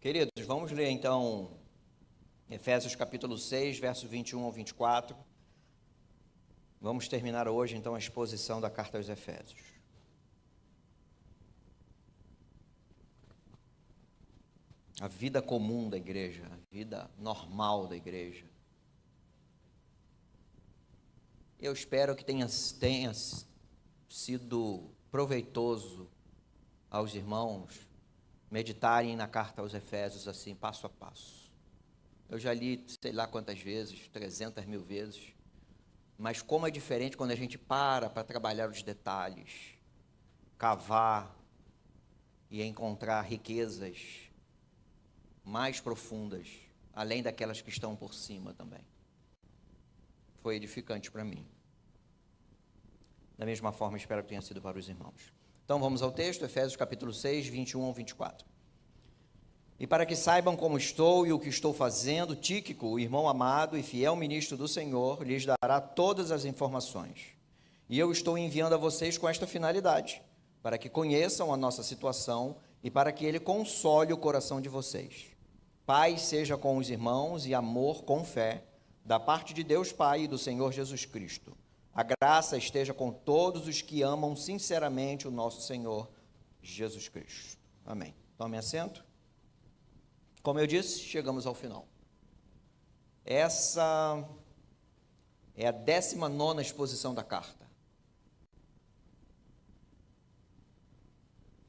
Queridos, vamos ler então Efésios capítulo 6, versos 21 ao 24. Vamos terminar hoje então a exposição da carta aos Efésios. A vida comum da igreja, a vida normal da igreja. Eu espero que tenha sido proveitoso aos irmãos meditarem na carta aos Efésios assim, passo a passo. Eu já li sei lá quantas vezes, 300 mil vezes, mas como é diferente quando a gente para trabalhar os detalhes, cavar e encontrar riquezas mais profundas, além daquelas que estão por cima também. Foi edificante para mim. Da mesma forma, espero que tenha sido para os irmãos. Então vamos ao texto, Efésios capítulo 6, 21 ao 24. E para que saibam como estou e o que estou fazendo, Tíquico, o irmão amado e fiel ministro do Senhor, lhes dará todas as informações. E eu estou enviando a vocês com esta finalidade, para que conheçam a nossa situação e para que ele console o coração de vocês. Paz seja com os irmãos e amor com fé, da parte de Deus Pai e do Senhor Jesus Cristo. A graça esteja com todos os que amam sinceramente o nosso Senhor Jesus Cristo. Amém. Tome assento. Como eu disse, chegamos ao final. Essa é a 19ª exposição da carta.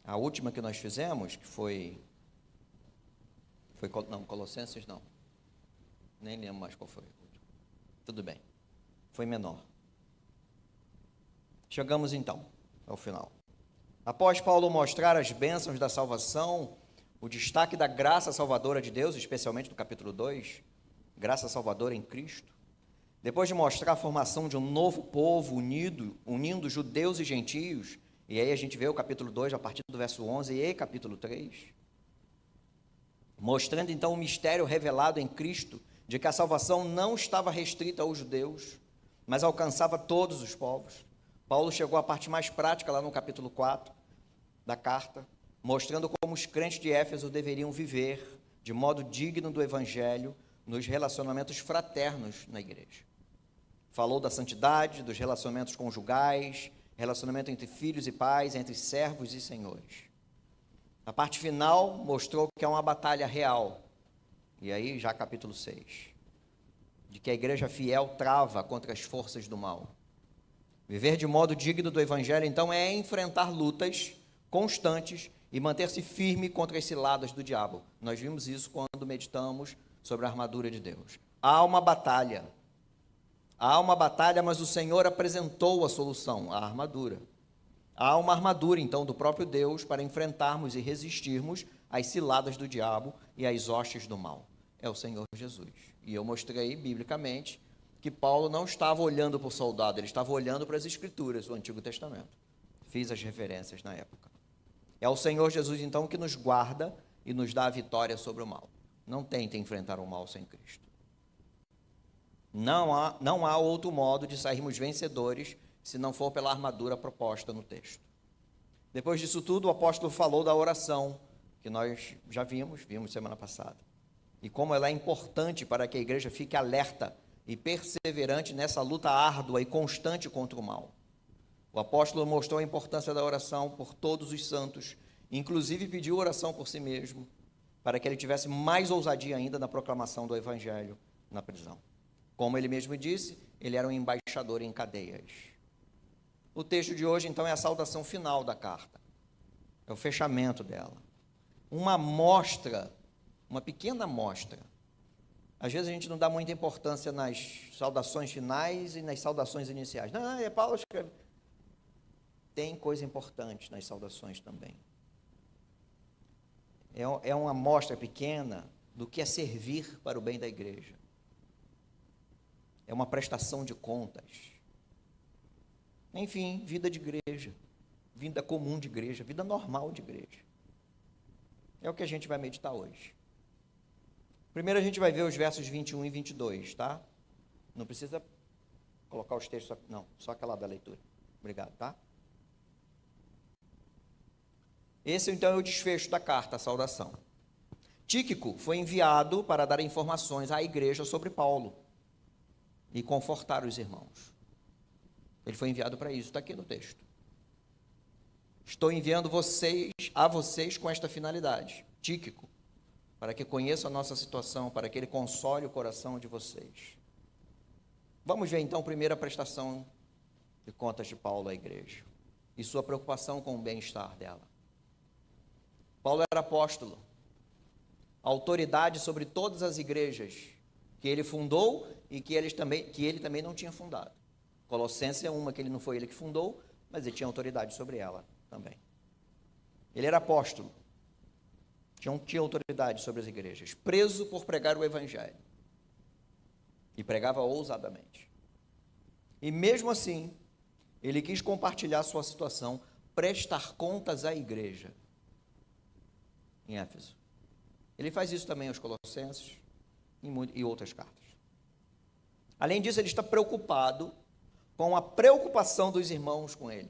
A última que nós fizemos, que foi Colossenses não. Nem lembro mais qual foi. Tudo bem. Foi menor. Chegamos então ao final. Após Paulo mostrar as bênçãos da salvação, o destaque da graça salvadora de Deus, especialmente no capítulo 2, graça salvadora em Cristo, depois de mostrar a formação de um novo povo unindo judeus e gentios, e aí a gente vê o capítulo 2 a partir do verso 11 e capítulo 3, mostrando então o mistério revelado em Cristo, de que a salvação não estava restrita aos judeus, mas alcançava todos os povos. Paulo chegou à parte mais prática lá no capítulo 4 da carta, mostrando como os crentes de Éfeso deveriam viver de modo digno do evangelho nos relacionamentos fraternos na igreja. Falou da santidade, dos relacionamentos conjugais, relacionamento entre filhos e pais, entre servos e senhores. A parte final mostrou que é uma batalha real, e aí já capítulo 6, de que a igreja fiel trava contra as forças do mal. Viver de modo digno do evangelho, então, é enfrentar lutas constantes e manter-se firme contra as ciladas do diabo. Nós vimos isso quando meditamos sobre a armadura de Deus. Há uma batalha, mas o Senhor apresentou a solução, a armadura. Há uma armadura, então, do próprio Deus para enfrentarmos e resistirmos às ciladas do diabo e às hostes do mal. É o Senhor Jesus. E eu mostrei, biblicamente, que Paulo não estava olhando para o soldado, ele estava olhando para as Escrituras, o Antigo Testamento. Fiz as referências na época. É o Senhor Jesus, então, que nos guarda e nos dá a vitória sobre o mal. Não tente enfrentar o mal sem Cristo. Não há outro modo de sairmos vencedores se não for pela armadura proposta no texto. Depois disso tudo, o apóstolo falou da oração, que nós já vimos semana passada. E como ela é importante para que a igreja fique alerta e perseverante nessa luta árdua e constante contra o mal. O apóstolo mostrou a importância da oração por todos os santos, inclusive pediu oração por si mesmo, para que ele tivesse mais ousadia ainda na proclamação do evangelho na prisão. Como ele mesmo disse, ele era um embaixador em cadeias. O texto de hoje, então, é a saudação final da carta. É o fechamento dela. Uma amostra, uma pequena amostra. Às vezes a gente não dá muita importância nas saudações finais e nas saudações iniciais. Não, é Paulo escreve. Tem coisa importante nas saudações também. É uma amostra pequena do que é servir para o bem da igreja. É uma prestação de contas. Enfim, vida de igreja, vida comum de igreja, vida normal de igreja. É o que a gente vai meditar hoje. Primeiro a gente vai ver os versos 21 e 22, tá? Não precisa colocar os textos, não, só aquela da leitura. Obrigado, tá? Esse, então, é o desfecho da carta, a saudação. Tíquico foi enviado para dar informações à igreja sobre Paulo e confortar os irmãos. Ele foi enviado para isso, está aqui no texto. Estou enviando a vocês com esta finalidade, Tíquico, para que conheça a nossa situação, para que ele console o coração de vocês. Vamos ver então a primeira prestação de contas de Paulo à igreja e sua preocupação com o bem-estar dela. Paulo era apóstolo, autoridade sobre todas as igrejas que ele fundou e que ele também não tinha fundado. Colossenses é uma que não foi ele que fundou, mas ele tinha autoridade sobre ela também. Ele era apóstolo, tinha autoridade sobre as igrejas, preso por pregar o evangelho, e pregava ousadamente. E mesmo assim, ele quis compartilhar sua situação, prestar contas à igreja em Éfeso. Ele faz isso também aos Colossenses e outras cartas. Além disso, ele está preocupado com a preocupação dos irmãos com ele.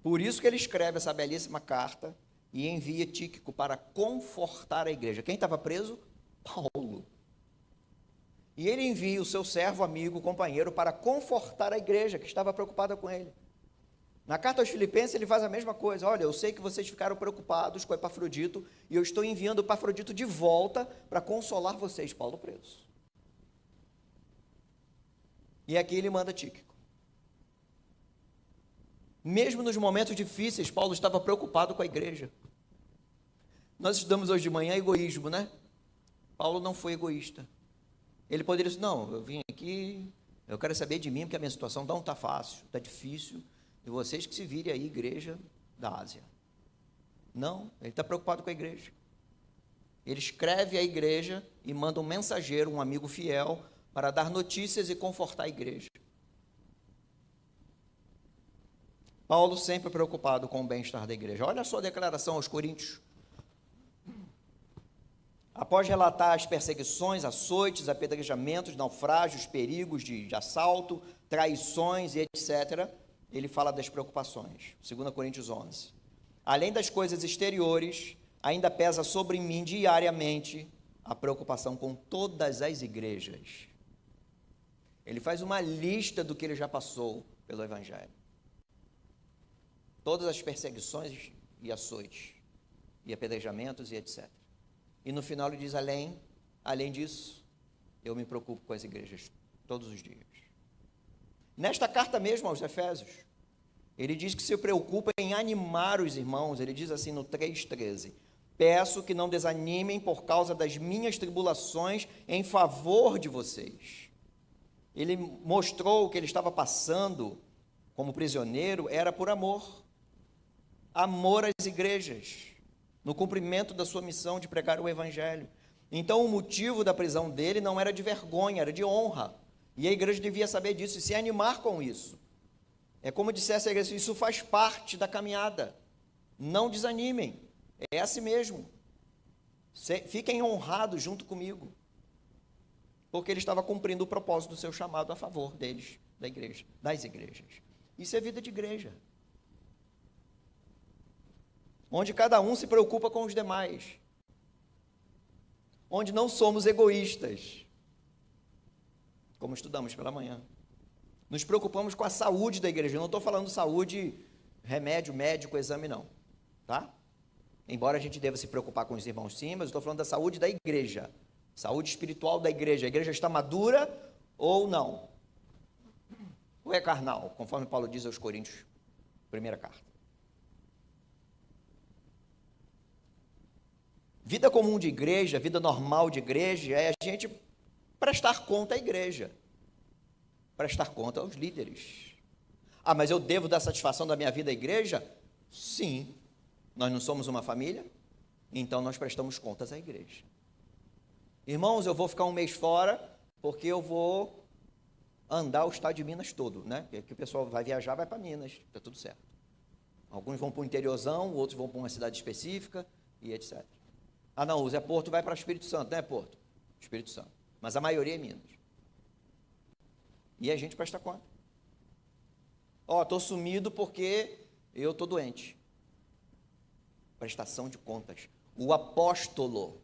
Por isso que ele escreve essa belíssima carta e envia Tíquico para confortar a igreja. Quem estava preso? Paulo. E ele envia o seu servo, amigo, companheiro, para confortar a igreja que estava preocupada com ele. Na carta aos Filipenses ele faz a mesma coisa. Olha, eu sei que vocês ficaram preocupados com Epafrodito e eu estou enviando Epafrodito de volta para consolar vocês, Paulo preso. E aqui ele manda Tíquico. Mesmo nos momentos difíceis, Paulo estava preocupado com a igreja. Nós estudamos hoje de manhã egoísmo, né? Paulo não foi egoísta. Ele poderia dizer, não, eu vim aqui, eu quero saber de mim, porque a minha situação não está fácil, está difícil, e vocês que se virem aí, igreja da Ásia. Não, ele está preocupado com a igreja. Ele escreve à igreja e manda um mensageiro, um amigo fiel, para dar notícias e confortar a igreja. Paulo sempre preocupado com o bem-estar da igreja. Olha a sua declaração aos Coríntios. Após relatar as perseguições, açoites, apedrejamentos, naufrágios, perigos de assalto, traições e etc., ele fala das preocupações. 2 Coríntios 11. Além das coisas exteriores, ainda pesa sobre mim diariamente a preocupação com todas as igrejas. Ele faz uma lista do que ele já passou pelo Evangelho. Todas as perseguições e açoites, e apedrejamentos e etc. E no final ele diz, além disso, eu me preocupo com as igrejas todos os dias. Nesta carta mesmo aos Efésios, ele diz que se preocupa em animar os irmãos. Ele diz assim no 3,13, peço que não desanimem por causa das minhas tribulações em favor de vocês. Ele mostrou que ele estava passando como prisioneiro era por amor às igrejas, no cumprimento da sua missão de pregar o evangelho. Então o motivo da prisão dele não era de vergonha, era de honra, e a igreja devia saber disso e se animar com isso. É como dissesse a igreja, isso faz parte da caminhada, não desanimem, é assim mesmo, fiquem honrados junto comigo, porque ele estava cumprindo o propósito do seu chamado a favor deles, da igreja, das igrejas. Isso é vida de igreja, onde cada um se preocupa com os demais, onde não somos egoístas, como estudamos pela manhã. Nos preocupamos com a saúde da igreja. Eu não estou falando saúde, remédio, médico, exame, não, tá? Embora a gente deva se preocupar com os irmãos sim, mas eu estou falando da saúde da igreja, saúde espiritual da igreja. A igreja está madura ou não? Ou é carnal, conforme Paulo diz aos Coríntios, primeira carta. Vida comum de igreja, vida normal de igreja, é a gente prestar conta à igreja, prestar conta aos líderes. Ah, mas eu devo dar satisfação da minha vida à igreja? Sim. Nós não somos uma família? Então nós prestamos contas à igreja. Irmãos, eu vou ficar um mês fora, porque eu vou andar o estado de Minas todo, né? Que o pessoal vai viajar, vai para Minas, está tudo certo. Alguns vão para o interiorzão, outros vão para uma cidade específica, e etc. Ah, não, o Zé Porto vai para o Espírito Santo, né, Porto? Espírito Santo. Mas a maioria é Minas. E a gente presta conta. Estou sumido porque eu estou doente. Prestação de contas. o apóstolo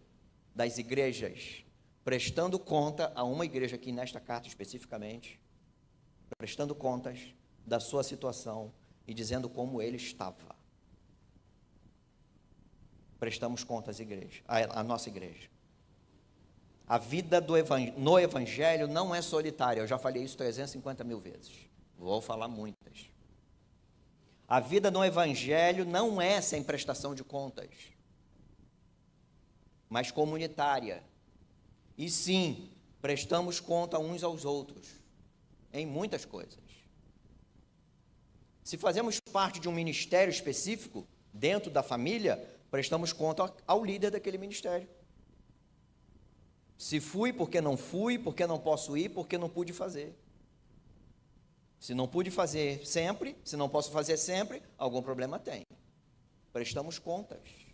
das igrejas, prestando conta a uma igreja aqui nesta carta especificamente, prestando contas da sua situação e dizendo como ele estava. Prestamos contas à igreja, à nossa igreja. A vida no evangelho não é solitária, eu já falei isso 350 mil vezes, vou falar muitas. A vida no evangelho não é sem prestação de contas, mas comunitária. E sim, prestamos conta uns aos outros, em muitas coisas. Se fazemos parte de um ministério específico, dentro da família, prestamos conta ao líder daquele ministério. Se fui, porque não fui, porque não posso ir, porque não pude fazer. Se não pude fazer sempre, se não posso fazer sempre, algum problema tem. Prestamos contas.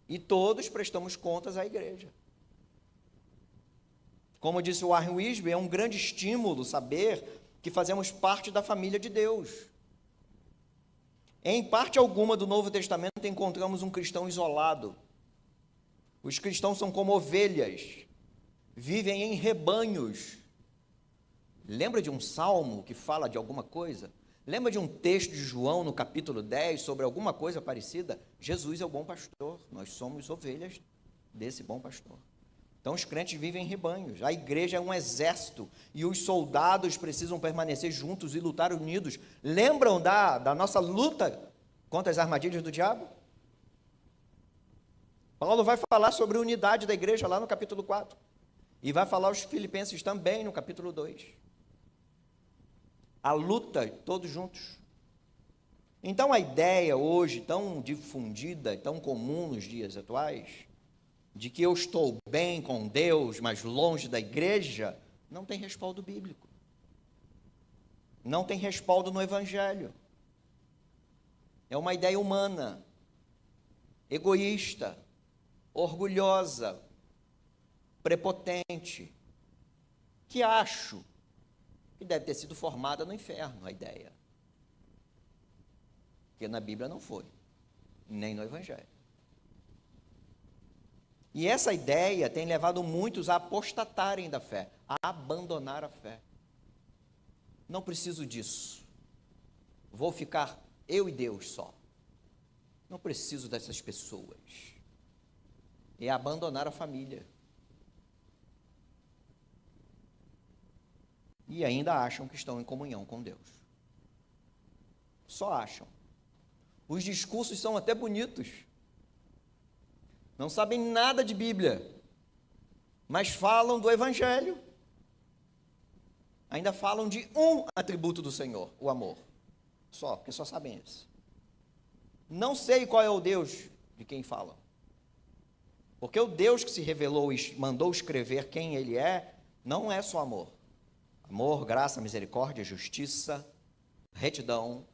E todos prestamos contas à igreja. Como disse o Warren Wiersbe, é um grande estímulo saber que fazemos parte da família de Deus. Em parte alguma do Novo Testamento encontramos um cristão isolado. Os cristãos são como ovelhas, vivem em rebanhos. Lembra de um salmo que fala de alguma coisa? Lembra de um texto de João no capítulo 10 sobre alguma coisa parecida? Jesus é o bom pastor, nós somos ovelhas desse bom pastor. Então os crentes vivem em rebanhos, a igreja é um exército e os soldados precisam permanecer juntos e lutar unidos. Lembram da nossa luta contra as armadilhas do diabo? Paulo vai falar sobre a unidade da igreja lá no capítulo 4. E vai falar aos filipenses também no capítulo 2. A luta, todos juntos. Então a ideia hoje, tão difundida, tão comum nos dias atuais, de que eu estou bem com Deus, mas longe da igreja, não tem respaldo bíblico. Não tem respaldo no Evangelho. É uma ideia humana, egoísta, orgulhosa, prepotente, que acho que deve ter sido formada no inferno, a ideia. Porque na Bíblia não foi, nem no Evangelho. E essa ideia tem levado muitos a apostatarem da fé, a abandonar a fé. Não preciso disso. Vou ficar eu e Deus só. Não preciso dessas pessoas. É abandonar a família. E ainda acham que estão em comunhão com Deus. Só acham. Os discursos são até bonitos. Não sabem nada de Bíblia, mas falam do Evangelho. Ainda falam de um atributo do Senhor, o amor. Só, porque só sabem isso. Não sei qual é o Deus de quem falam. Porque o Deus que se revelou e mandou escrever quem Ele é, não é só amor. Amor, graça, misericórdia, justiça, retidão,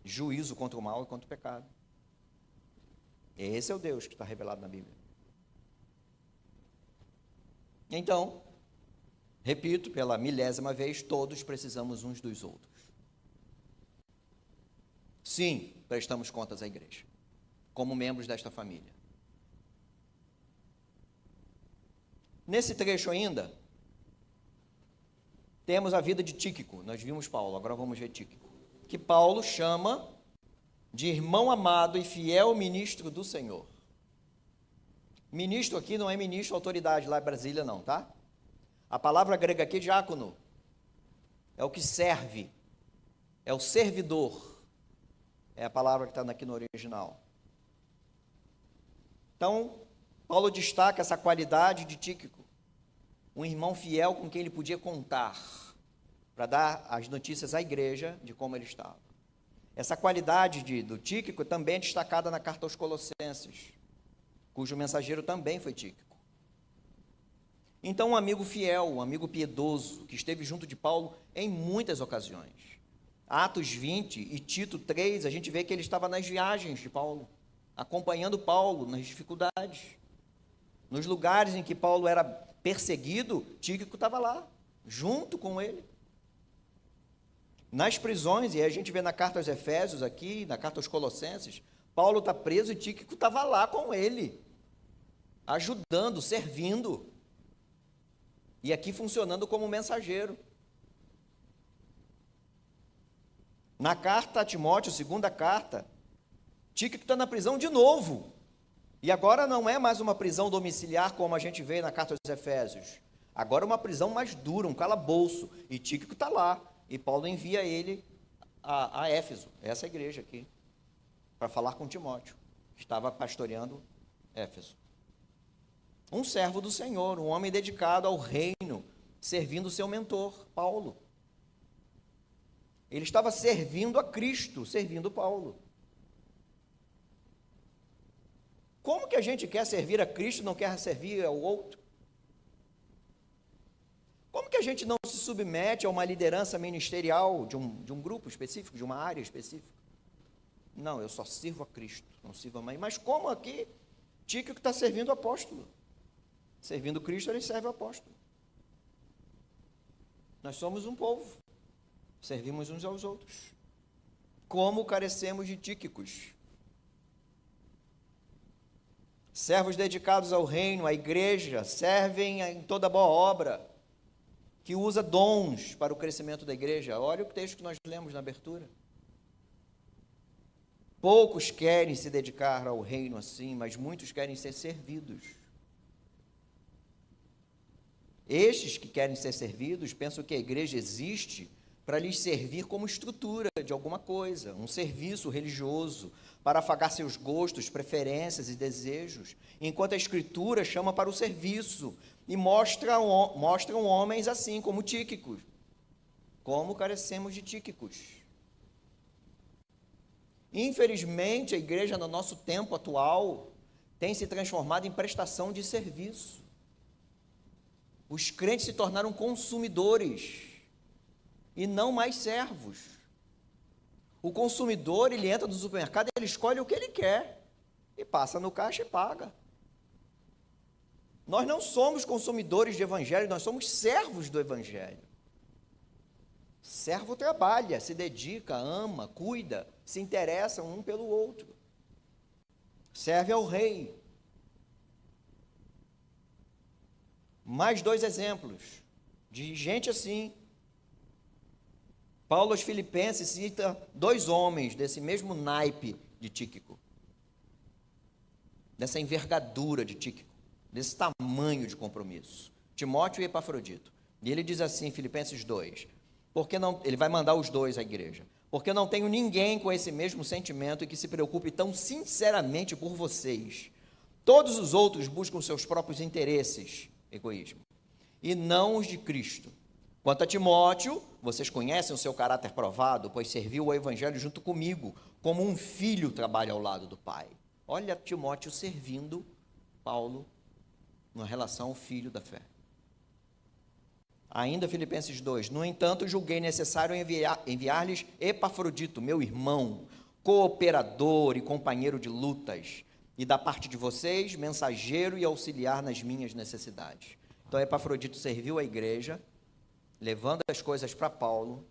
juízo contra o mal e contra o pecado. Esse é o Deus que está revelado na Bíblia. Então, repito pela 1000ª vez, todos precisamos uns dos outros. Sim, prestamos contas à igreja, como membros desta família. Nesse trecho ainda, temos a vida de Tíquico. Nós vimos Paulo, agora vamos ver Tíquico. Que Paulo chama de irmão amado e fiel ministro do Senhor. Ministro aqui não é ministro autoridade lá em Brasília não, tá? A palavra grega aqui é diácono. É o que serve. É o servidor. É a palavra que está aqui no original. Então, Paulo destaca essa qualidade de Tíquico. Um irmão fiel com quem ele podia contar para dar as notícias à igreja de como ele estava. Essa qualidade do Tíquico também é destacada na carta aos Colossenses, cujo mensageiro também foi Tíquico. Então, um amigo fiel, um amigo piedoso, que esteve junto de Paulo em muitas ocasiões. Atos 20 e Tito 3, a gente vê que ele estava nas viagens de Paulo, acompanhando Paulo nas dificuldades. Nos lugares em que Paulo era perseguido, Tíquico estava lá, junto com ele. Nas prisões, e a gente vê na carta aos Efésios aqui, na carta aos Colossenses, Paulo está preso e Tíquico estava lá com ele, ajudando, servindo. E aqui funcionando como mensageiro. Na carta a Timóteo, segunda carta, Tíquico está na prisão de novo. E agora não é mais uma prisão domiciliar como a gente vê na carta aos Efésios. Agora é uma prisão mais dura, um calabouço. E Tíquico está lá. E Paulo envia ele a Éfeso, essa igreja aqui, para falar com Timóteo, que estava pastoreando Éfeso. Um servo do Senhor, um homem dedicado ao reino, servindo o seu mentor, Paulo. Ele estava servindo a Cristo, servindo Paulo. Como que a gente quer servir a Cristo e não quer servir ao outro? Como que a gente não se submete a uma liderança ministerial de um grupo específico, de uma área específica? Não, eu só sirvo a Cristo, não sirvo a mãe. Mas como aqui, Tíquico está servindo o apóstolo? Servindo Cristo, ele serve o apóstolo. Nós somos um povo, servimos uns aos outros. Como carecemos de Tíquicos? Servos dedicados ao reino, à igreja, servem em toda boa obra, que usa dons para o crescimento da igreja. Olha o texto que nós lemos na abertura. Poucos querem se dedicar ao reino assim, mas muitos querem ser servidos. Estes que querem ser servidos pensam que a igreja existe para lhes servir como estrutura de alguma coisa, um serviço religioso, para afagar seus gostos, preferências e desejos, enquanto a Escritura chama para o serviço e mostram homens assim, como Tíquicos. Como carecemos de Tíquicos. Infelizmente, a igreja no nosso tempo atual tem se transformado em prestação de serviço. Os crentes se tornaram consumidores e não mais servos. O consumidor, ele entra no supermercado, ele escolhe o que ele quer e passa no caixa e paga. Nós não somos consumidores de evangelho, nós somos servos do evangelho. Servo trabalha, se dedica, ama, cuida, se interessa um pelo outro. Serve ao rei. Mais 2 exemplos de gente assim. Paulo aos Filipenses cita 2 homens desse mesmo naipe de Tíquico, dessa envergadura de Tíquico, desse tamanho de compromisso, Timóteo e Epafrodito. E ele diz assim, Filipenses 2, porque não, ele vai mandar os 2 à igreja, porque não tenho ninguém com esse mesmo sentimento e que se preocupe tão sinceramente por vocês. Todos os outros buscam seus próprios interesses, egoísmo, e não os de Cristo. Quanto a Timóteo, vocês conhecem o seu caráter provado, pois serviu o evangelho junto comigo, como um filho trabalha ao lado do pai. Olha Timóteo servindo Paulo, na relação ao filho da fé. Ainda Filipenses 2, no entanto, julguei necessário enviar-lhes Epafrodito, meu irmão, cooperador e companheiro de lutas, e da parte de vocês, mensageiro e auxiliar nas minhas necessidades. Então, Epafrodito serviu a igreja, levando as coisas para Paulo,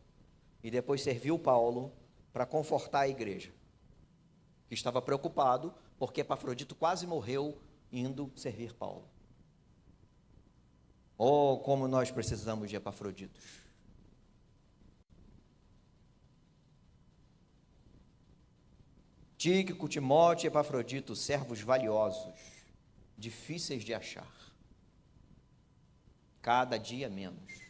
e depois serviu Paulo para confortar a igreja, que estava preocupado, porque Epafrodito quase morreu indo servir Paulo. Oh, como nós precisamos de Epafroditos. Tíquico, Timóteo e Epafrodito, servos valiosos, difíceis de achar, cada dia menos.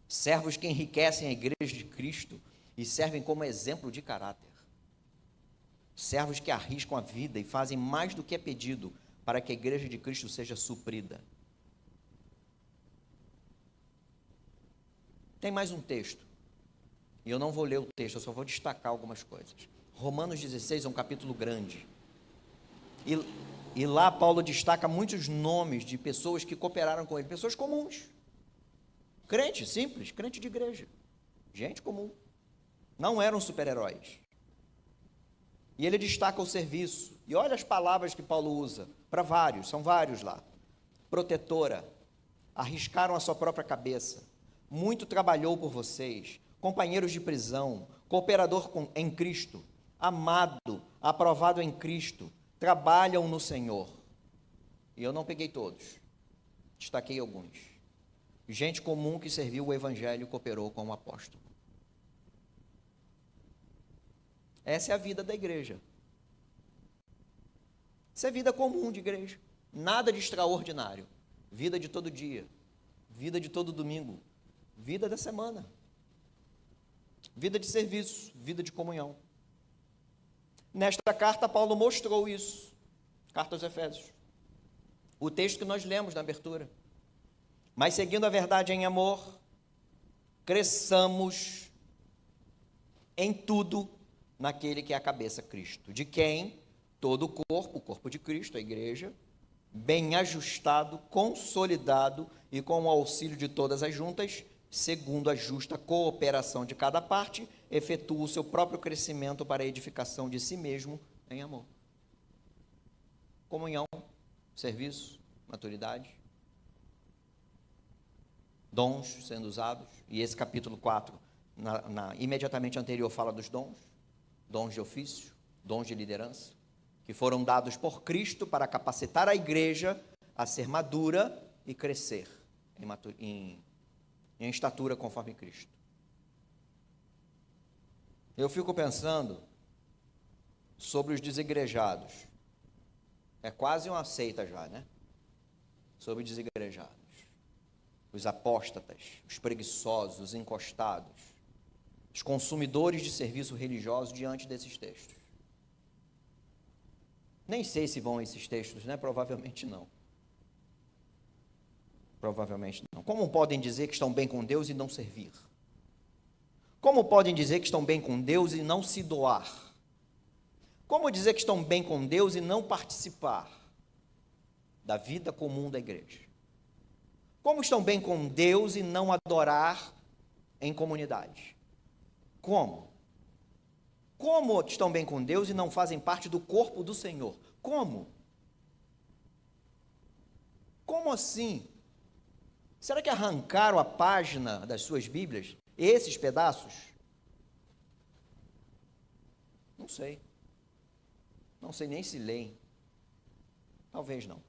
Servos que enriquecem a igreja de Cristo e servem como exemplo de caráter. Servos que arriscam a vida e fazem mais do que é pedido para que a igreja de Cristo seja suprida. Tem mais um texto, e eu não vou ler o texto, eu só vou destacar algumas coisas. Romanos 16 é um capítulo grande, e lá Paulo destaca muitos nomes de pessoas que cooperaram com ele, pessoas comuns, crente simples, crente de igreja, gente comum, não eram super-heróis. E ele destaca o serviço, e olha as palavras que Paulo usa, para vários, são vários lá. Protetora, arriscaram a sua própria cabeça, muito trabalhou por vocês, companheiros de prisão, cooperador em Cristo, amado, aprovado em Cristo, trabalham no Senhor. E eu não peguei todos, destaquei alguns. Gente comum que serviu o Evangelho e cooperou com o apóstolo. Essa é a vida da igreja. Isso é vida comum de igreja. Nada de extraordinário. Vida de todo dia. Vida de todo domingo. Vida da semana. Vida de serviço. Vida de comunhão. Nesta carta, Paulo mostrou isso. Carta aos Efésios. O texto que nós lemos na abertura. Mas seguindo a verdade em amor, cresçamos em tudo naquele que é a cabeça, Cristo, de quem todo o corpo de Cristo, a igreja, bem ajustado, consolidado e com o auxílio de todas as juntas, segundo a justa cooperação de cada parte, efetua o seu próprio crescimento para a edificação de si mesmo em amor. Comunhão, serviço, maturidade, dons sendo usados, e esse capítulo 4, imediatamente anterior, fala dos dons de ofício, dons de liderança, que foram dados por Cristo para capacitar a igreja a ser madura e crescer em estatura conforme Cristo. Eu fico pensando sobre os desigrejados. É quase uma seita já, né? Sobre os desigrejados. Os apóstatas, os preguiçosos, os encostados, os consumidores de serviço religioso diante desses textos. Nem sei se vão esses textos, né? Provavelmente não. Provavelmente não. Como podem dizer que estão bem com Deus e não servir? Como podem dizer que estão bem com Deus e não se doar? Como dizer que estão bem com Deus e não participar da vida comum da igreja? Como estão bem com Deus e não adorar em comunidade? Como? Como estão bem com Deus e não fazem parte do corpo do Senhor? Como? Como assim? Será que arrancaram a página das suas Bíblias, esses pedaços? Não sei. Não sei nem se leem. Talvez não.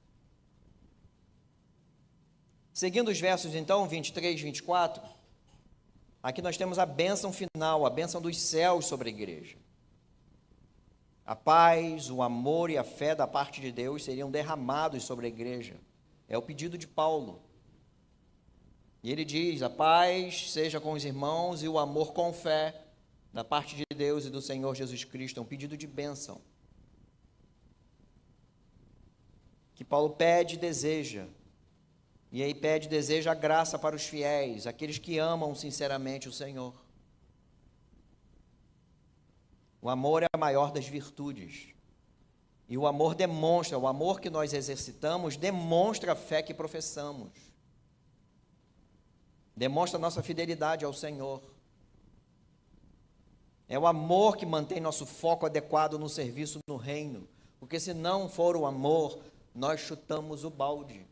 Seguindo os versos, então, 23, 24, aqui nós temos a bênção final, a bênção dos céus sobre a igreja. A paz, o amor e a fé da parte de Deus seriam derramados sobre a igreja. É o pedido de Paulo. E ele diz: a paz seja com os irmãos e o amor com fé da parte de Deus e do Senhor Jesus Cristo. É um pedido de bênção que Paulo pede e deseja. E aí pede e deseja a graça para os fiéis, aqueles que amam sinceramente o Senhor. O amor é a maior das virtudes. E o amor demonstra, o amor que nós exercitamos, demonstra a fé que professamos. Demonstra a nossa fidelidade ao Senhor. É o amor que mantém nosso foco adequado no serviço no reino. Porque se não for o amor, nós chutamos o balde.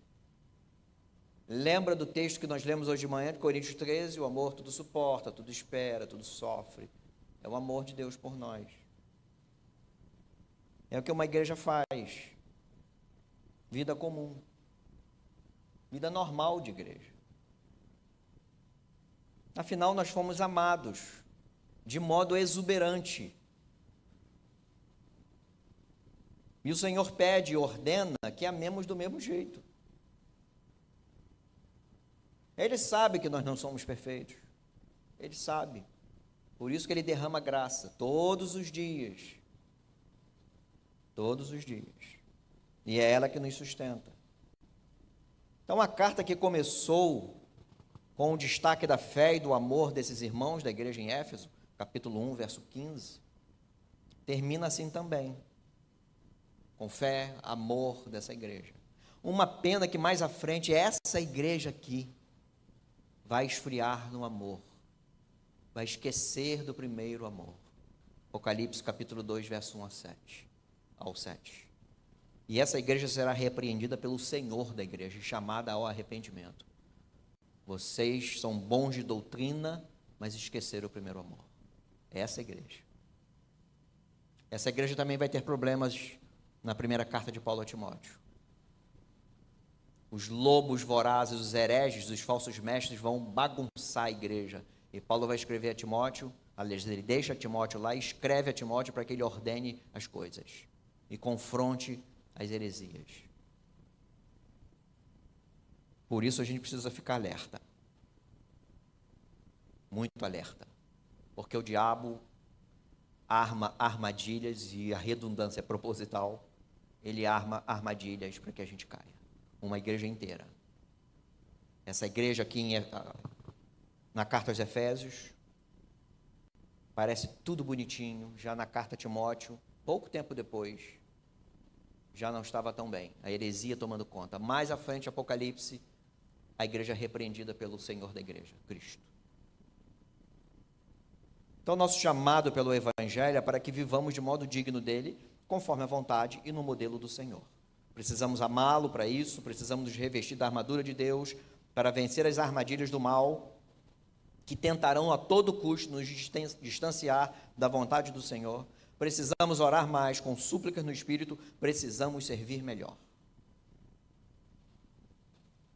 Lembra do texto que nós lemos hoje de manhã, de Coríntios 13? O amor tudo suporta, tudo espera, tudo sofre. É o amor de Deus por nós. É o que uma igreja faz. Vida comum. Vida normal de igreja. Afinal, nós fomos amados de modo exuberante. E o Senhor pede e ordena que amemos do mesmo jeito. Ele sabe que nós não somos perfeitos. Ele sabe. Por isso que Ele derrama graça todos os dias. Todos os dias. E é ela que nos sustenta. Então, a carta que começou com o destaque da fé e do amor desses irmãos da igreja em Éfeso, capítulo 1, verso 15, termina assim também. Com fé, amor dessa igreja. Uma pena que mais à frente, essa igreja aqui vai esfriar no amor, vai esquecer do primeiro amor. Apocalipse capítulo 2, verso 1 ao 7. E essa igreja será repreendida pelo Senhor da igreja, chamada ao arrependimento. Vocês são bons de doutrina, mas esqueceram o primeiro amor. Essa igreja. Essa igreja também vai ter problemas na primeira carta de Paulo a Timóteo. Os lobos vorazes, os hereges, os falsos mestres vão bagunçar a igreja. E Paulo vai escrever a Timóteo, aliás, ele deixa Timóteo lá e escreve a Timóteo para que ele ordene as coisas e confronte as heresias. Por isso a gente precisa ficar alerta. Muito alerta. Porque o diabo arma armadilhas, e a redundância é proposital, ele arma armadilhas para que a gente caia. Uma igreja inteira. Essa igreja aqui na carta aos Efésios, parece tudo bonitinho, já na carta a Timóteo, pouco tempo depois, já não estava tão bem, a heresia tomando conta. Mais à frente, Apocalipse, a igreja repreendida pelo Senhor da igreja, Cristo. Então, nosso chamado pelo Evangelho é para que vivamos de modo digno dele, conforme a vontade e no modelo do Senhor. Precisamos amá-lo para isso, precisamos nos revestir da armadura de Deus, para vencer as armadilhas do mal, que tentarão a todo custo nos distanciar da vontade do Senhor. Precisamos orar mais com súplicas no Espírito, precisamos servir melhor.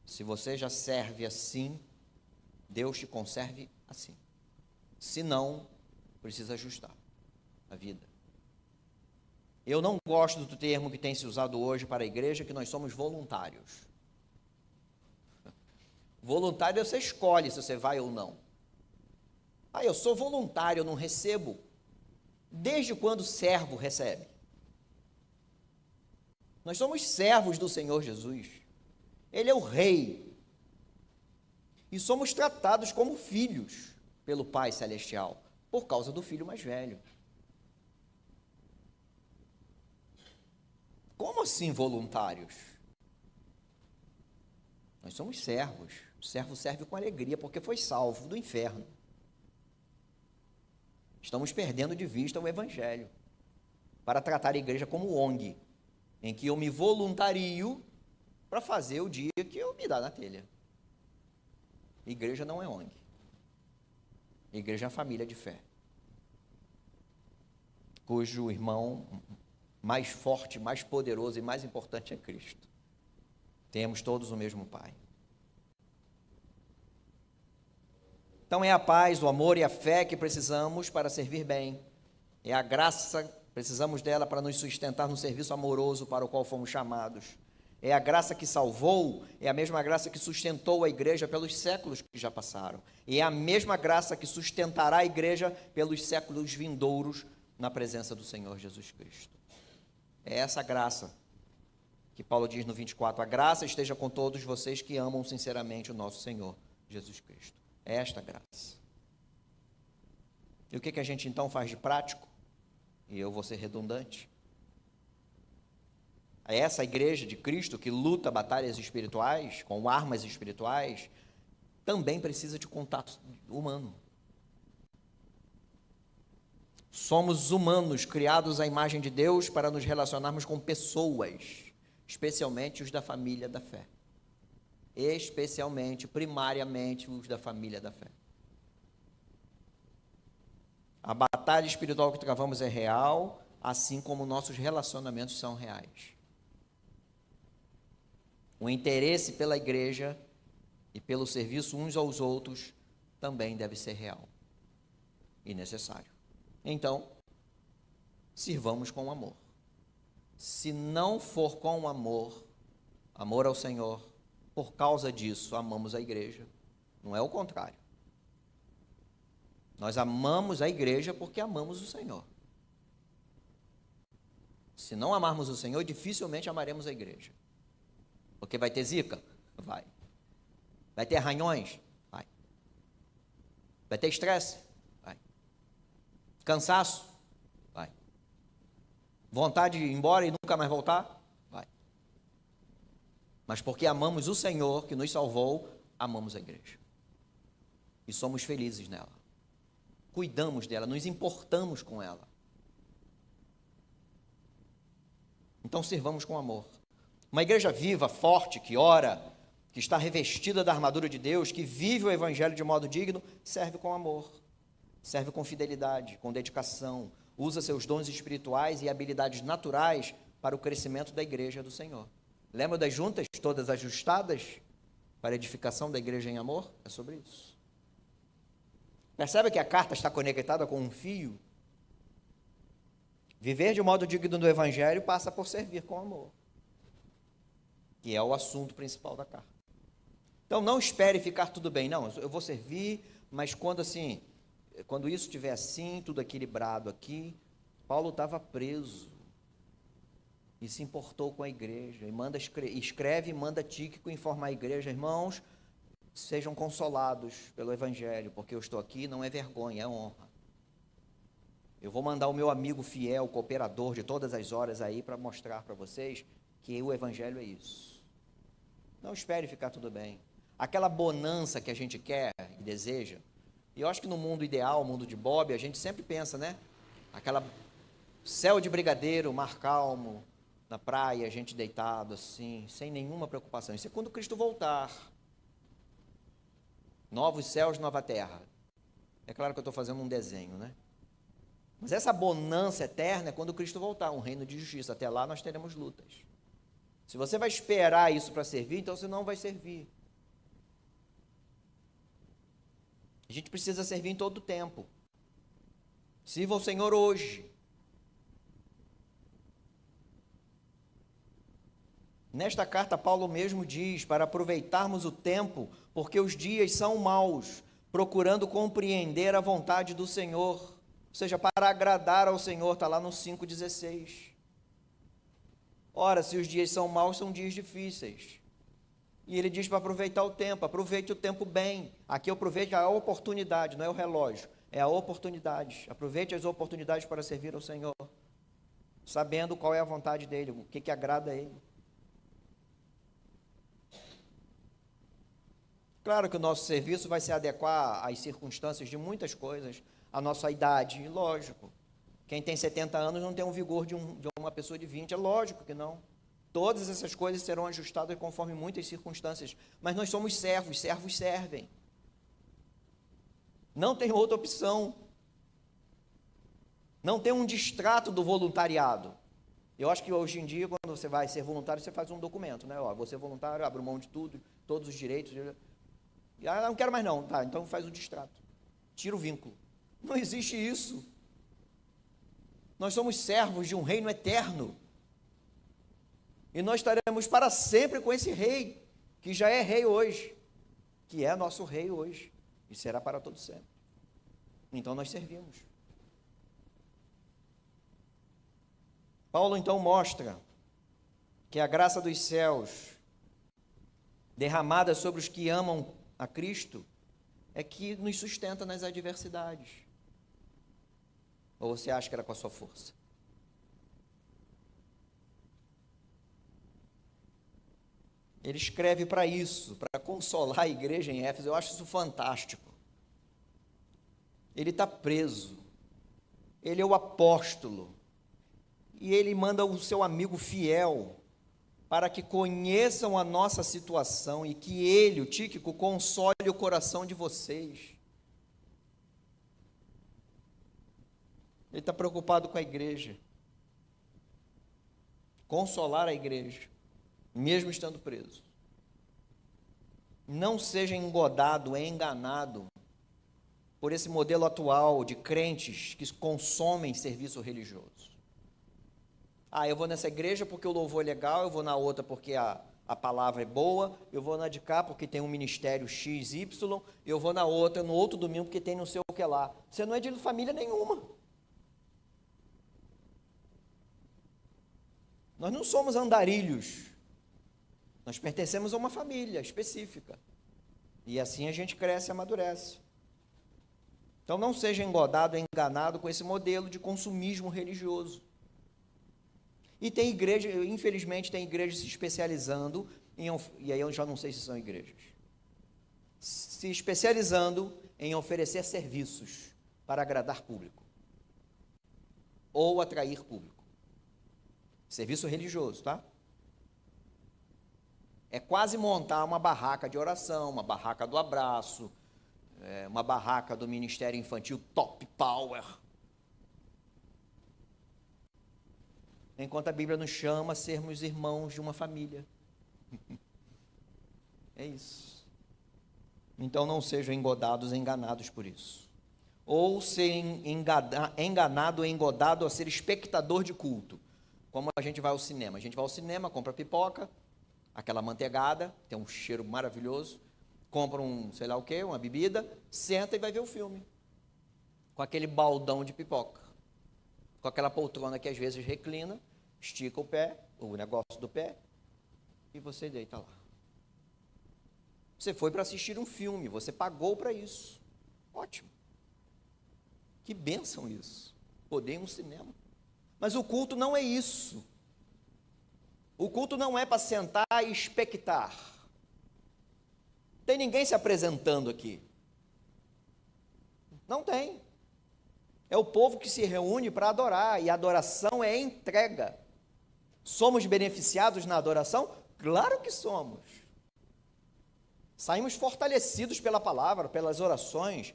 Se você já serve assim, Deus te conserve assim. Se não, precisa ajustar a vida. Eu não gosto do termo que tem se usado hoje para a igreja, que nós somos voluntários. Voluntário você escolhe se você vai ou não. Eu sou voluntário, eu não recebo. Desde quando servo recebe? Nós somos servos do Senhor Jesus. Ele é o Rei. E somos tratados como filhos pelo Pai Celestial, por causa do filho mais velho. Como assim voluntários? Nós somos servos. O servo serve com alegria, porque foi salvo do inferno. Estamos perdendo de vista o Evangelho, para tratar a igreja como ONG, em que eu me voluntario para fazer o dia que eu me dá na telha. Igreja não é ONG. Igreja é uma família de fé, cujo irmão mais forte, mais poderoso e mais importante é Cristo. Temos todos o mesmo Pai. Então é a paz, o amor e a fé que precisamos para servir bem. É a graça, precisamos dela para nos sustentar no serviço amoroso para o qual fomos chamados. É a graça que salvou, é a mesma graça que sustentou a igreja pelos séculos que já passaram. E é a mesma graça que sustentará a igreja pelos séculos vindouros na presença do Senhor Jesus Cristo. É essa graça que Paulo diz no 24, a graça esteja com todos vocês que amam sinceramente o nosso Senhor Jesus Cristo. É esta graça. E o que a gente então faz de prático? E eu vou ser redundante. Essa igreja de Cristo que luta batalhas espirituais, com armas espirituais, também precisa de contato humano. Somos humanos, criados à imagem de Deus para nos relacionarmos com pessoas, especialmente os da família da fé. Especialmente, primariamente, os da família da fé. A batalha espiritual que travamos é real, assim como nossos relacionamentos são reais. O interesse pela igreja e pelo serviço uns aos outros também deve ser real e necessário. Então, sirvamos com amor. Se não for com amor, amor ao Senhor, por causa disso, amamos a igreja. Não é o contrário. Nós amamos a igreja porque amamos o Senhor. Se não amarmos o Senhor, dificilmente amaremos a igreja. Porque vai ter zica? Vai. Vai ter arranhões? Vai. Vai ter estresse? Vai. Cansaço? Vai. Vontade de ir embora e nunca mais voltar? Vai. Mas porque amamos o Senhor que nos salvou, amamos a igreja. E somos felizes nela. Cuidamos dela, nos importamos com ela. Então sirvamos com amor. Uma igreja viva, forte, que ora, que está revestida da armadura de Deus, que vive o Evangelho de modo digno, serve com amor, serve com fidelidade, com dedicação. usa seus dons espirituais e habilidades naturais para o crescimento da igreja do Senhor. Lembra das juntas, todas ajustadas para a edificação da igreja em amor? É sobre isso. Percebe que a carta está conectada com um fio? Viver de modo digno do Evangelho passa por servir com amor, que é o assunto principal da carta. Então, não espere ficar tudo bem. Não, eu vou servir, mas quando isso estiver assim, tudo equilibrado aqui. Paulo estava preso e se importou com a igreja, e escreve e manda Tíquico informar a igreja: irmãos, sejam consolados pelo Evangelho, porque eu estou aqui, não é vergonha, é honra. Eu vou mandar o meu amigo fiel, cooperador de todas as horas aí, para mostrar para vocês que o Evangelho é isso. Não espere ficar tudo bem. Aquela bonança que a gente quer e deseja, e eu acho que no mundo ideal, mundo de Bob, a gente sempre pensa, né? Aquela céu de brigadeiro, mar calmo, na praia, a gente deitado assim, sem nenhuma preocupação. Isso é quando Cristo voltar. Novos céus, nova terra. É claro que eu estou fazendo um desenho, né? Mas essa bonança eterna é quando Cristo voltar, um reino de justiça. Até lá nós teremos lutas. Se você vai esperar isso para servir, então você não vai servir. A gente precisa servir em todo o tempo. Sirva ao Senhor hoje. Nesta carta, Paulo mesmo diz para aproveitarmos o tempo, porque os dias são maus, procurando compreender a vontade do Senhor, ou seja, para agradar ao Senhor, está lá no 5,16. Ora, se os dias são maus, são dias difíceis. E ele diz para aproveitar o tempo, aproveite o tempo bem. Aqui aproveite a oportunidade, não é o relógio, é a oportunidade. Aproveite as oportunidades para servir ao Senhor, sabendo qual é a vontade dEle, o que agrada a Ele. Claro que o nosso serviço vai se adequar às circunstâncias de muitas coisas, à nossa idade, lógico. Quem tem 70 anos não tem o vigor de uma pessoa de 20, é lógico que não. Todas essas coisas serão ajustadas conforme muitas circunstâncias, mas nós somos servos, servos servem. Não tem outra opção. Não tem um distrato do voluntariado. Eu acho que hoje em dia, quando você vai ser voluntário, você faz um documento, né? Ó, você é voluntário, abre mão de tudo, todos os direitos. Ah, não quero mais não. Tá, então faz o distrato. Tira o vínculo. Não existe isso. Nós somos servos de um reino eterno. E nós estaremos para sempre com esse rei, que já é rei hoje, que é nosso rei hoje, e será para todo sempre. Então nós servimos. Paulo então mostra que a graça dos céus, derramada sobre os que amam a Cristo, é que nos sustenta nas adversidades. Ou você acha que era com a sua força? Ele escreve para isso, para consolar a igreja em Éfeso. Eu acho isso fantástico. Ele está preso. Ele é o apóstolo. E ele manda o seu amigo fiel para que conheçam a nossa situação e que ele, o Tíquico, console o coração de vocês. Ele está preocupado com a igreja. Consolar a igreja, mesmo estando preso. Não seja engodado, enganado por esse modelo atual de crentes que consomem serviço religioso. Ah, eu vou nessa igreja porque o louvor é legal, eu vou na outra porque a palavra é boa, eu vou na de cá porque tem um ministério XY, eu vou na outra, no outro domingo porque tem não sei o que lá. Você não é de família nenhuma. Nós não somos andarilhos. Nós pertencemos a uma família específica. E assim a gente cresce e amadurece. Então não seja engodado, enganado com esse modelo de consumismo religioso. E tem igreja, infelizmente, tem igrejas se especializando e aí eu já não sei se são igrejas, se especializando em oferecer serviços para agradar público ou atrair público. Serviço religioso, tá? É quase montar uma barraca de oração, uma barraca do abraço, uma barraca do ministério infantil top power. enquanto a Bíblia nos chama a sermos irmãos de uma família. É isso. Então não sejam engodados, enganados por isso. Ou ser enganado ou engodado a ser espectador de culto. Como a gente vai ao cinema. A gente vai ao cinema, compra pipoca, aquela manteigada, tem um cheiro maravilhoso, compra sei lá o quê, uma bebida, senta e vai ver o filme. Com aquele baldão de pipoca. Com aquela poltrona que às vezes reclina, estica o pé, o negócio do pé, e você deita lá. Você foi para assistir um filme, você pagou para isso. Ótimo. Que bênção isso. Poder ir no cinema. Mas o culto não é isso. O culto não é para sentar e expectar. Tem ninguém se apresentando aqui. Não tem. É o povo que se reúne para adorar, e a adoração é entrega. Somos beneficiados na adoração? Claro que somos. Saímos fortalecidos pela palavra, pelas orações.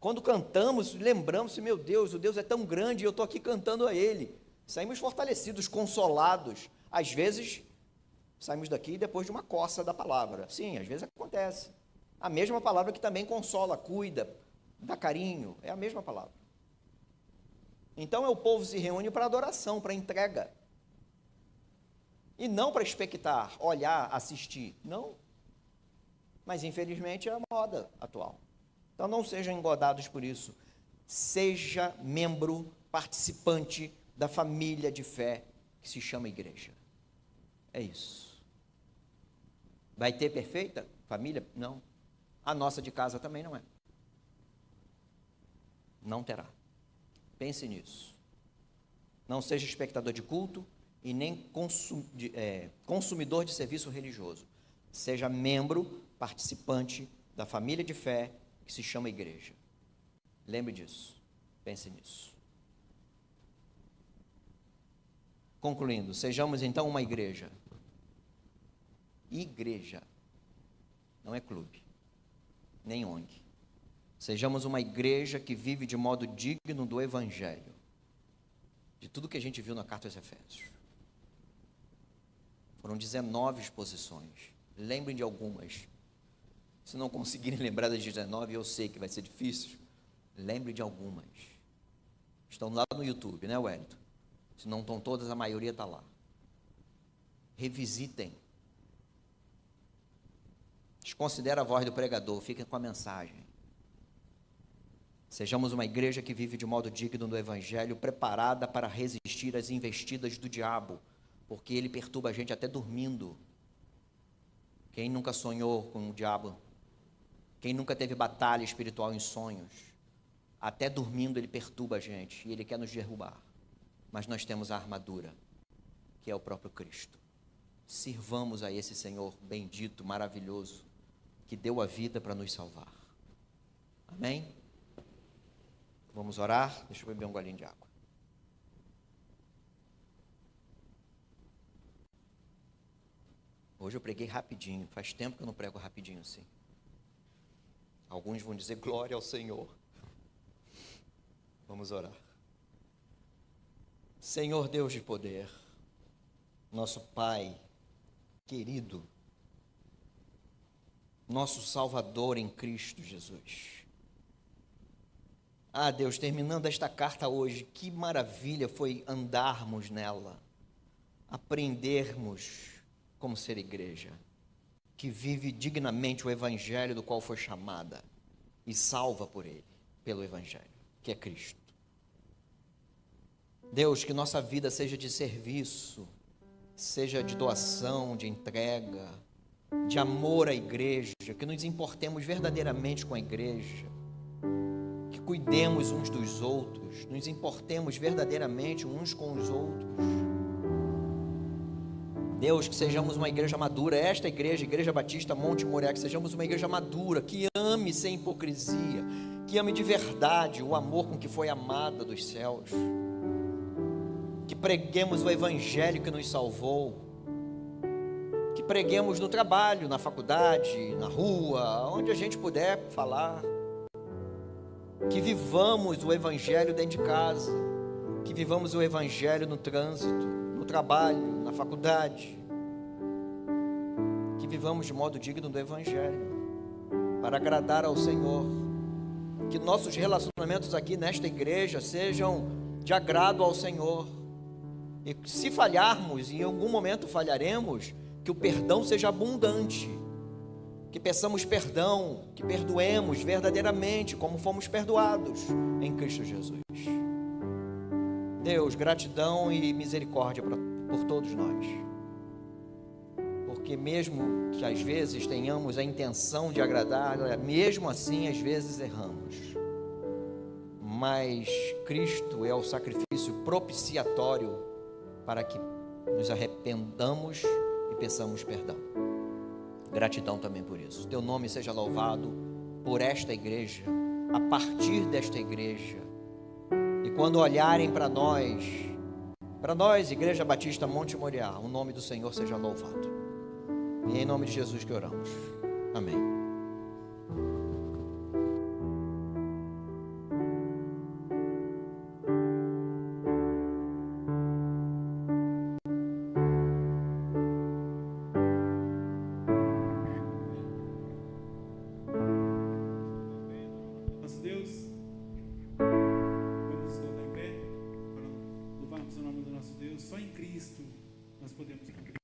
Quando cantamos, lembramos, meu Deus, o Deus é tão grande e eu estou aqui cantando a Ele. Saímos fortalecidos, consolados. Às vezes, saímos daqui depois de uma coça da palavra. Sim, às vezes acontece. A mesma palavra que também consola, cuida, dá carinho, é a mesma palavra. Então, o povo se reúne para adoração, para entrega. E não para expectar, olhar, assistir. Não. Mas, infelizmente, é a moda atual. Então, não sejam engodados por isso. Seja membro, participante da família de fé que se chama igreja. É isso. Vai ter perfeita família? Não. A nossa de casa também não é. Não terá. Pense nisso. Não seja espectador de culto e nem consumidor de serviço religioso. Seja membro, participante da família de fé que se chama igreja. Lembre disso. Pense nisso. Concluindo, sejamos então uma igreja. Igreja. Não é clube, nem ONG. Sejamos uma igreja que vive de modo digno do Evangelho. De tudo que a gente viu na carta aos Efésios. Foram 19 exposições. Lembrem de algumas. Se não conseguirem lembrar das 19, eu sei que vai ser difícil. Lembre de algumas. Estão lá no YouTube, né, Wellington? Se não estão todas, a maioria está lá. Revisitem. Desconsidera a voz do pregador, fiquem com a mensagem. Sejamos uma igreja que vive de modo digno do Evangelho, preparada para resistir às investidas do diabo, porque ele perturba a gente até dormindo. Quem nunca sonhou com o diabo? Quem nunca teve batalha espiritual em sonhos? Até dormindo ele perturba a gente e ele quer nos derrubar. Mas nós temos a armadura, que é o próprio Cristo. Sirvamos a esse Senhor bendito, maravilhoso, que deu a vida para nos salvar. Amém? Vamos orar? Deixa eu beber um golinho de água. Hoje eu preguei rapidinho, faz tempo que eu não prego rapidinho assim. Alguns vão dizer glória ao Senhor. Vamos orar. Senhor Deus de poder, nosso Pai querido, nosso Salvador em Cristo Jesus. Ah, Deus, terminando esta carta hoje, que maravilha foi andarmos nela, aprendermos como ser igreja, que vive dignamente o Evangelho do qual foi chamada e salva por ele, pelo Evangelho, que é Cristo. Deus, que nossa vida seja de serviço, seja de doação, de entrega, de amor à igreja, que nos importemos verdadeiramente com a igreja, que cuidemos uns dos outros, nos importemos verdadeiramente uns com os outros. Deus, que sejamos uma igreja madura, esta igreja, Igreja Batista Monte Moriá, que sejamos uma igreja madura, que ame sem hipocrisia, que ame de verdade o amor com que foi amada dos céus, que preguemos o Evangelho que nos salvou, que preguemos no trabalho, na faculdade, na rua, onde a gente puder falar, que vivamos o Evangelho dentro de casa, Que vivamos o Evangelho no trânsito, no trabalho, na faculdade. Que vivamos de modo digno do Evangelho, para agradar ao Senhor. Que nossos relacionamentos aqui nesta igreja sejam de agrado ao Senhor. E se falharmos, e em algum momento falharemos, que o perdão seja abundante. Que peçamos perdão, que perdoemos verdadeiramente, como fomos perdoados em Cristo Jesus. Deus, gratidão e misericórdia por todos nós. Porque mesmo que às vezes tenhamos a intenção de agradar, mesmo assim às vezes erramos. Mas Cristo é o sacrifício propiciatório para que nos arrependamos e peçamos perdão. Gratidão também por isso. Teu nome seja louvado por esta igreja, a partir desta igreja. E quando olharem para nós, Igreja Batista Monte Moriá, o nome do Senhor seja louvado. E é em nome de Jesus que oramos. Amém. Só em Cristo nós podemos congregar.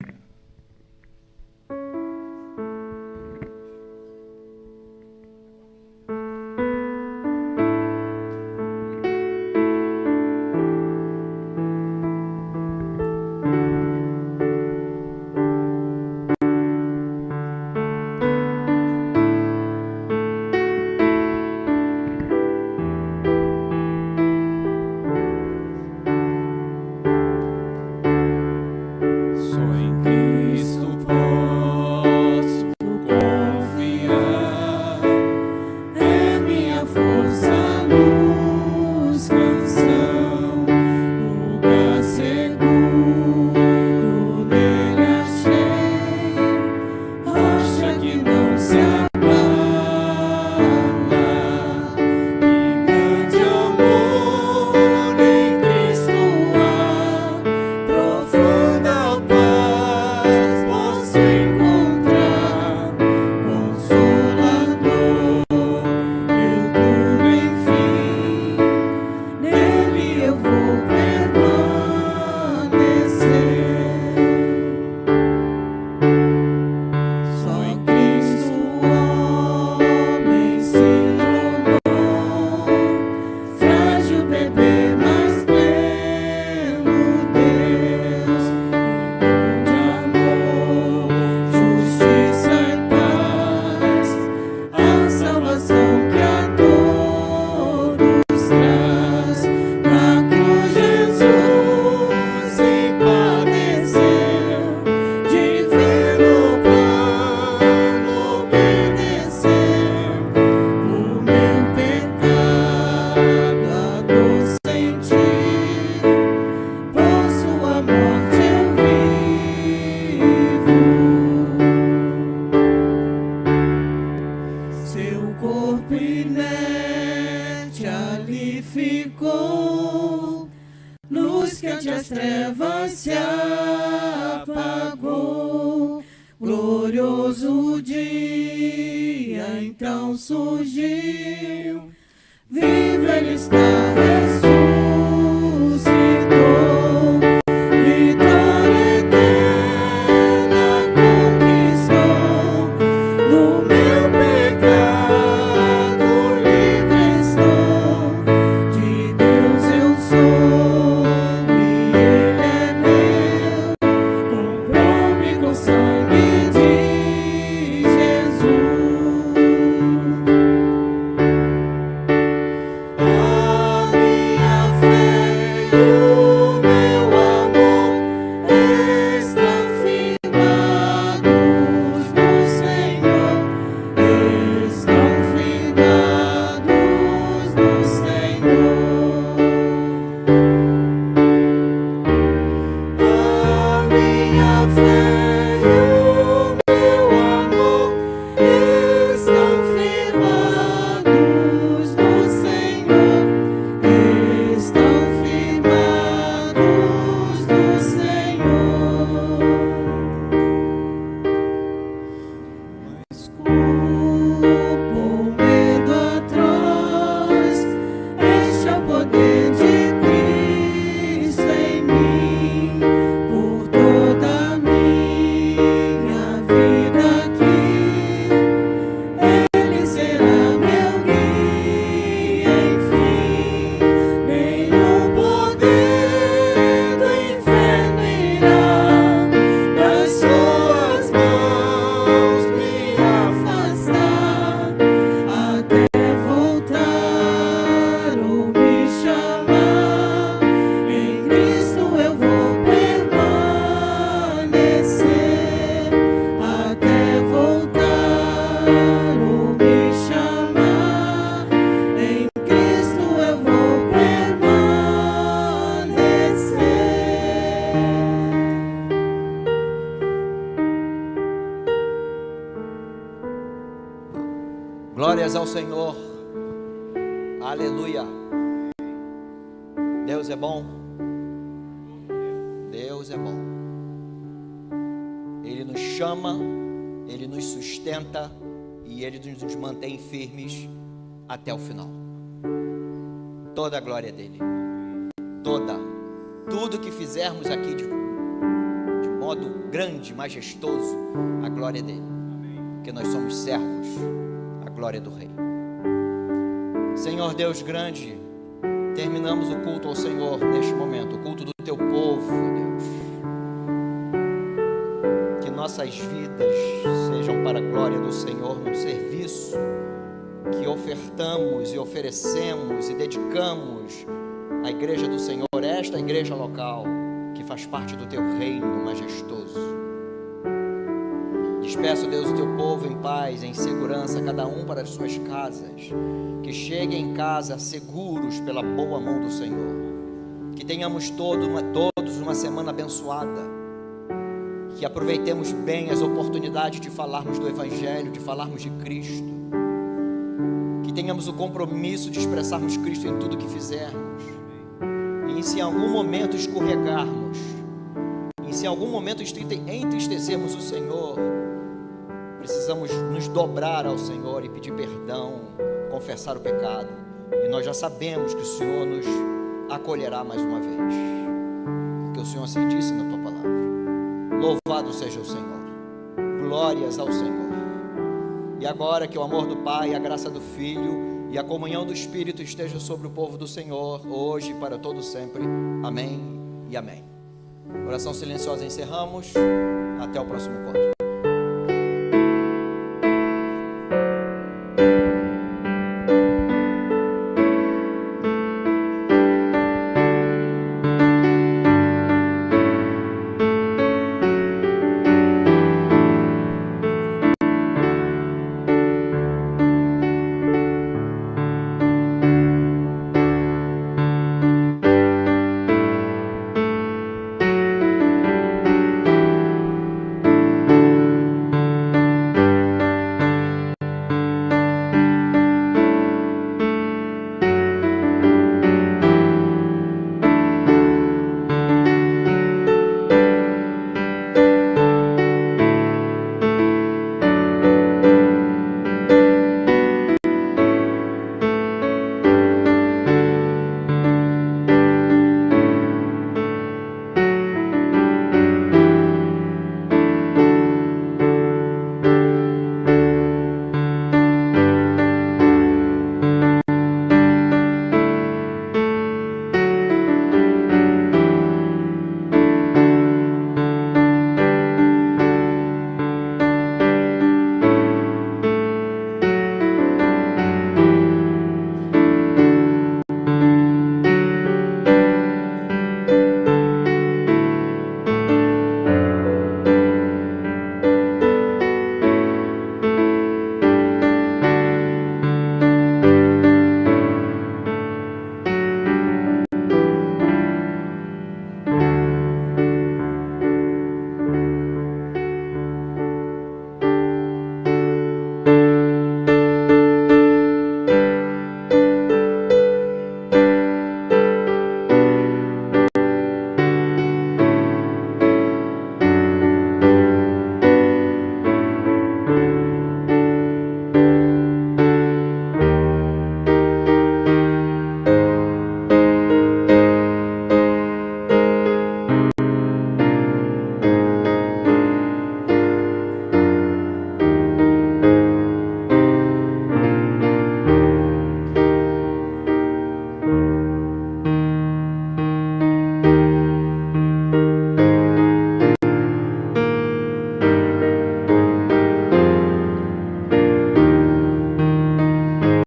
Estão firmados Glórias ao Senhor. Aleluia. Deus é bom. Deus é bom. Ele nos chama, Ele nos sustenta e Ele nos mantém firmes até o final. Toda a glória é dele. Tudo que fizermos aqui de modo grande, majestoso, a glória é dele. Porque nós somos servos, a glória é do Rei. Senhor Deus grande, terminamos o culto ao Senhor neste momento, o culto do teu povo, Deus. Que nossas vidas sejam para a glória do Senhor no serviço que ofertamos e oferecemos e dedicamos à igreja do Senhor, esta igreja local que faz parte do teu reino majestoso. Despeço, Deus, o teu povo em paz, em segurança, cada um para as suas casas, que cheguem em casa seguros pela boa mão do Senhor, que tenhamos todos uma semana abençoada, que aproveitemos bem as oportunidades de falarmos do Evangelho, de falarmos de Cristo, que tenhamos o compromisso de expressarmos Cristo em tudo que fizermos, e se em algum momento escorregarmos, e se em algum momento entristecermos o Senhor, precisamos nos dobrar ao Senhor e pedir perdão, confessar o pecado, e nós já sabemos que o Senhor nos acolherá mais uma vez, porque o Senhor assim disse na tua palavra. Louvado seja o Senhor, glórias ao Senhor. E agora que o amor do Pai, a graça do Filho e a comunhão do Espírito esteja sobre o povo do Senhor, hoje e para todo sempre. Amém e amém. Oração silenciosa encerramos. Até o próximo encontro.